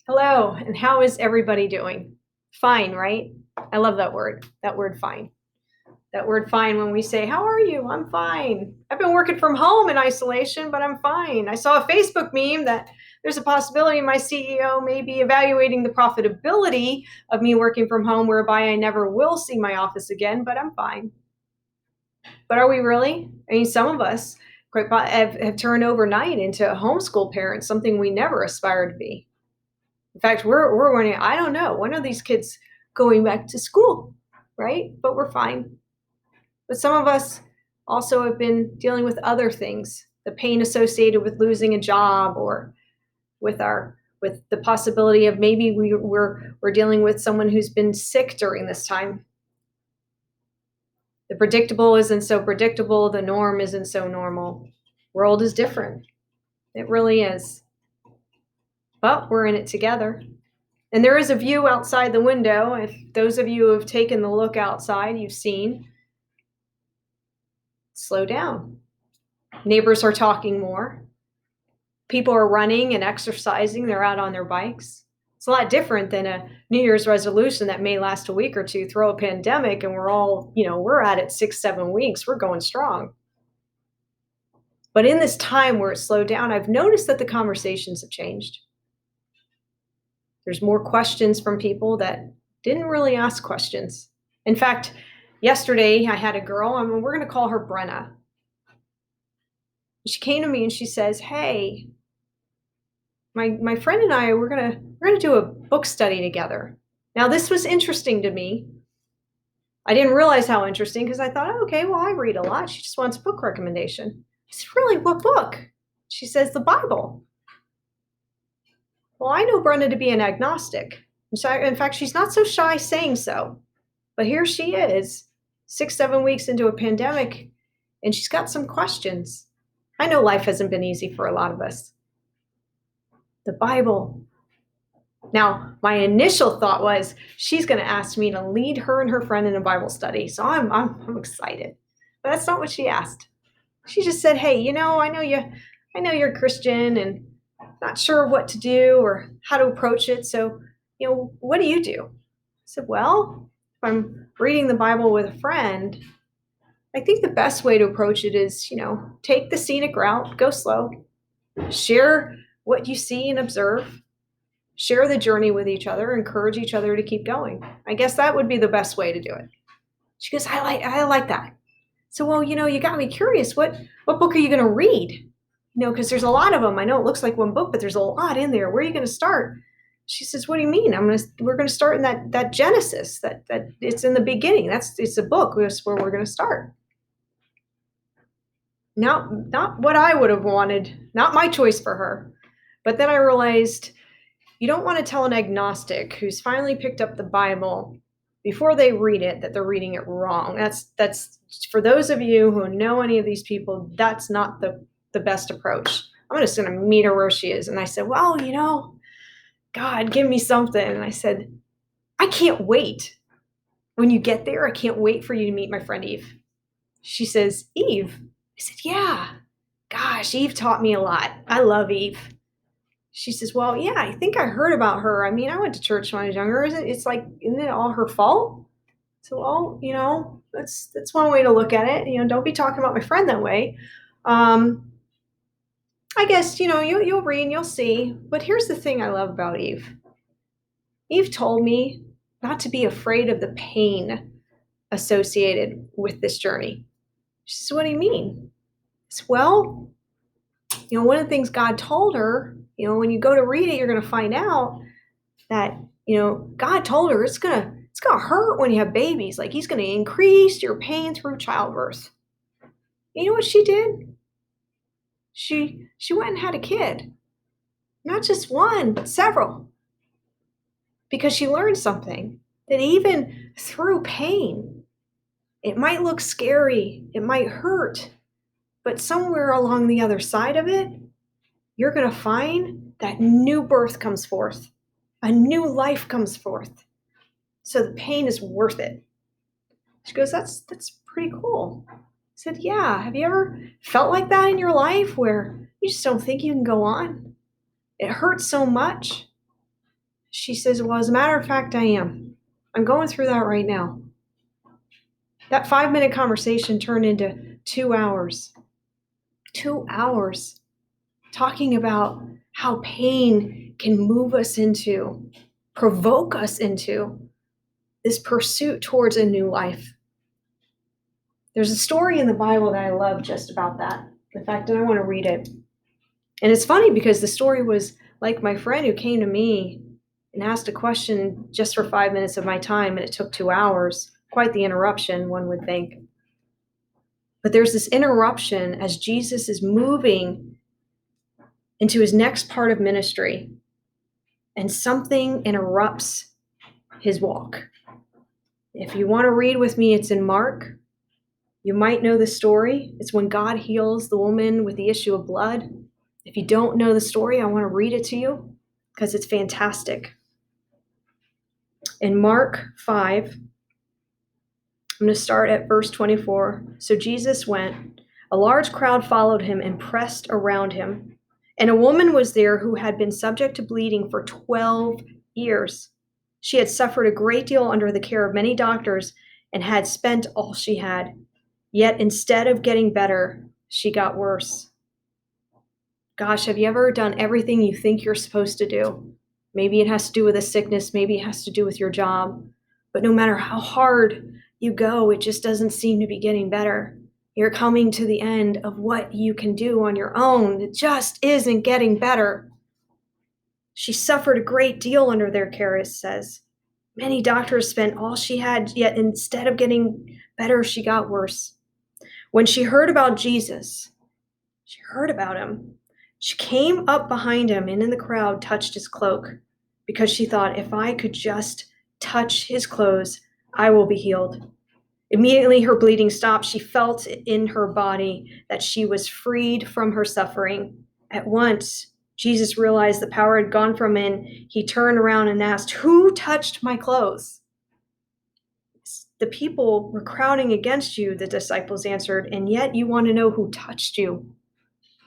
Hello, and how is everybody doing? Fine, right? I love that word. That word fine. That word fine when we say, "How are you?" I'm fine. I've been working from home in isolation, but I'm fine. I saw a Facebook meme that there's a possibility my CEO may be evaluating the profitability of me working from home, whereby I never will see my office again, but I'm fine. But are we really? I mean, some of us have turned overnight into homeschool parents, something we never aspired to be. In fact, we're wondering, I don't know, when are these kids going back to school, right? But we're fine. But some of us also have been dealing with other things, the pain associated with losing a job or with the possibility of maybe we're dealing with someone who's been sick during this time. The predictable isn't so predictable, the norm isn't so normal. World is different. It really is. But we're in it together. And there is a view outside the window. If those of you who have taken the look outside, you've seen, slow down. Neighbors are talking more. People are running and exercising. They're out on their bikes. It's a lot different than a New Year's resolution that may last a week or two, throw a pandemic, and we're all, we're at it 6, 7 weeks. We're going strong. But in this time where it's slowed down, I've noticed that the conversations have changed. There's more questions from people that didn't really ask questions. In fact, yesterday I had a girl, and we're going to call her Brenna. She came to me and she says, "Hey, my friend and I we're gonna do a book study together." Now this was interesting to me. I didn't realize how interesting because I thought, oh, okay, well, I read a lot. She just wants a book recommendation. I said, "Really, what book?" She says, "The Bible." Well, I know Brenda to be an agnostic. In fact, she's not so shy saying so. But here she is, 6, 7 weeks into a pandemic, and she's got some questions. I know life hasn't been easy for a lot of us. The Bible. Now, my initial thought was she's going to ask me to lead her and her friend in a Bible study. So I'm excited. But that's not what she asked. She just said, "Hey, I know you're a Christian and not sure what to do or how to approach it. So, what do you do?" I said, "Well, if I'm reading the Bible with a friend, I think the best way to approach it is, take the scenic route, go slow, share what you see and observe, share the journey with each other, encourage each other to keep going. I guess that would be the best way to do it." She goes, I like that. So, well, you got me curious. What book are you going to read? Because there's a lot of them. I know it looks like one book, but there's a lot in there. Where are you going to start? She says, "What do you mean? We're going to start in that Genesis, that it's in the beginning. It's a book. That's where we're going to start." Not what I would have wanted, not my choice for her. But then I realized you don't want to tell an agnostic who's finally picked up the Bible before they read it that they're reading it wrong. That's for those of you who know any of these people, that's not the best approach. I'm just going to meet her where she is. And I said, "Well, God, give me something." And I said, "I can't wait. When you get there, I can't wait for you to meet my friend Eve." She says, "Eve?" I said, "Yeah. Gosh, Eve taught me a lot. I love Eve." She says, "Well, yeah, I think I heard about her. I mean, I went to church when I was younger. Isn't it all her fault?" So, well, that's one way to look at it. Don't be talking about my friend that way. Um, I guess, you'll read and you'll see. But here's the thing I love about Eve. Eve told me not to be afraid of the pain associated with this journey. She says, "What do you mean?" I said, "Well, one of the things God told her, when you go to read it, you're going to find out that, God told her it's going to hurt when you have babies. Like he's going to increase your pain through childbirth." You know what she did? She went and had a kid. Not just one, but several. Because she learned something that even through pain, it might look scary, it might hurt, but somewhere along the other side of it, you're going to find that new birth comes forth. A new life comes forth. So the pain is worth it. She goes, that's pretty cool. I said, "Yeah. Have you ever felt like that in your life where you just don't think you can go on? It hurts so much, She says, well, as a matter of fact, I am. I'm going through that right now. That 5-minute conversation turned into 2 hours. 2 hours talking about how pain can move us into, provoke us into this pursuit towards a new life. There's a story in the Bible that I love just about that. In fact, I want to read it. And it's funny because the story was like my friend who came to me and asked a question just for 5 minutes of my time, and it took 2 hours. Quite the interruption, one would think. But there's this interruption as Jesus is moving into his next part of ministry, and something interrupts his walk. If you want to read with me, it's in Mark. You might know the story. It's when God heals the woman with the issue of blood. If you don't know the story, I want to read it to you because it's fantastic. In Mark 5, I'm going to start at verse 24. So Jesus went. A large crowd followed him and pressed around him. And a woman was there who had been subject to bleeding for 12 years. She had suffered a great deal under the care of many doctors and had spent all she had. Yet instead of getting better, she got worse. Gosh, have you ever done everything you think you're supposed to do? Maybe it has to do with a sickness, maybe it has to do with your job. But no matter how hard you go, it just doesn't seem to be getting better. You're coming to the end of what you can do on your own. It just isn't getting better. She suffered a great deal under their care, it says. Many doctors spent all she had, yet instead of getting better, she got worse. When she heard about Jesus, she heard about him. She came up behind him and in the crowd touched his cloak because she thought, if I could just touch his clothes, I will be healed. Immediately her bleeding stopped. She felt in her body that she was freed from her suffering. At once, Jesus realized the power had gone from him. He turned around and asked, who touched my clothes? The people were crowding against you, the disciples answered, and yet you want to know who touched you.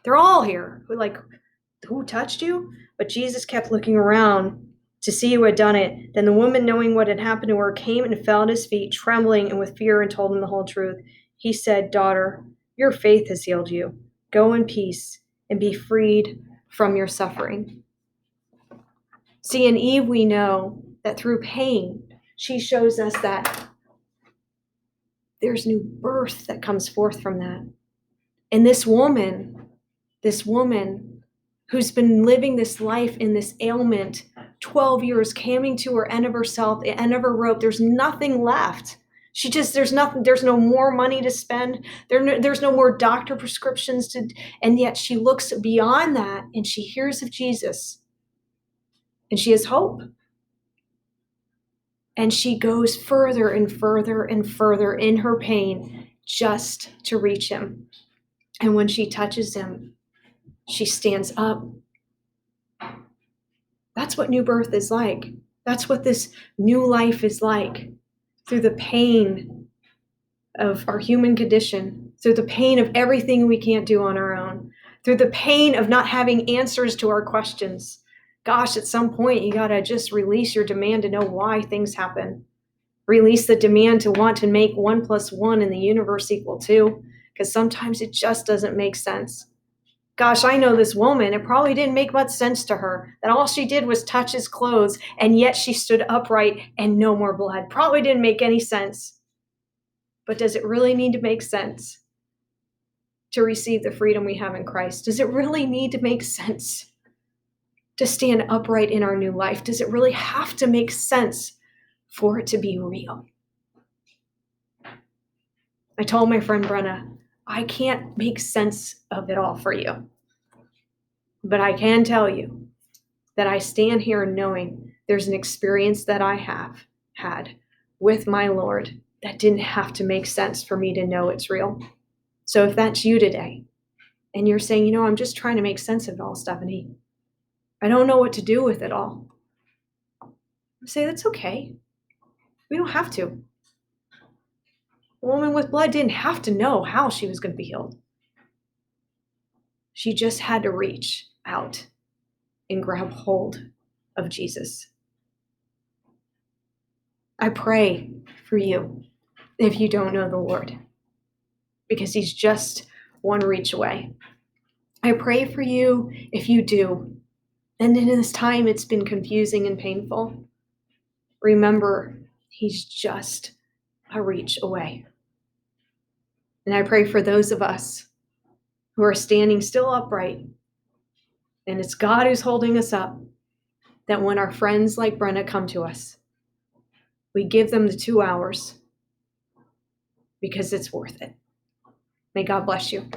They're all here. Who touched you? But Jesus kept looking around to see who had done it. Then the woman, knowing what had happened to her, came and fell at his feet, trembling and with fear, and told him the whole truth. He said, daughter, your faith has healed you. Go in peace and be freed from your suffering. See, in Eve, we know that through pain, she shows us that there's new birth that comes forth from that. And this woman who's been living this life in this ailment 12 years, coming to her end of herself, the end of her rope, there's nothing left. There's no more money to spend. There's no more doctor prescriptions and yet she looks beyond that and she hears of Jesus and she has hope. And she goes further and further and further in her pain just to reach him. And when she touches him, she stands up. That's what new birth is like. That's what this new life is like. Through the pain of our human condition, through the pain of everything we can't do on our own, through the pain of not having answers to our questions. Gosh, at some point, you got to just release your demand to know why things happen. Release the demand to want to make 1 + 1 in the universe equal 2, because sometimes it just doesn't make sense. Gosh, I know this woman, it probably didn't make much sense to her that all she did was touch his clothes, and yet she stood upright and no more blood. Probably didn't make any sense. But does it really need to make sense to receive the freedom we have in Christ? Does it really need to make sense to stand upright in our new life? Does it really have to make sense for it to be real? I told my friend Brenna, I can't make sense of it all for you. But I can tell you that I stand here knowing there's an experience that I have had with my Lord that didn't have to make sense for me to know it's real. So if that's you today, and you're saying, I'm just trying to make sense of it all, Stephanie. I don't know what to do with it all. I say, that's okay. We don't have to. The woman with blood didn't have to know how she was going to be healed. She just had to reach out and grab hold of Jesus. I pray for you if you don't know the Lord, because He's just one reach away. I pray for you if you do, and in this time it's been confusing and painful. Remember, He's just a reach away. And I pray for those of us who are standing still upright, and it's God who's holding us up, that when our friends like Brenna come to us, we give them the 2 hours because it's worth it. May God bless you.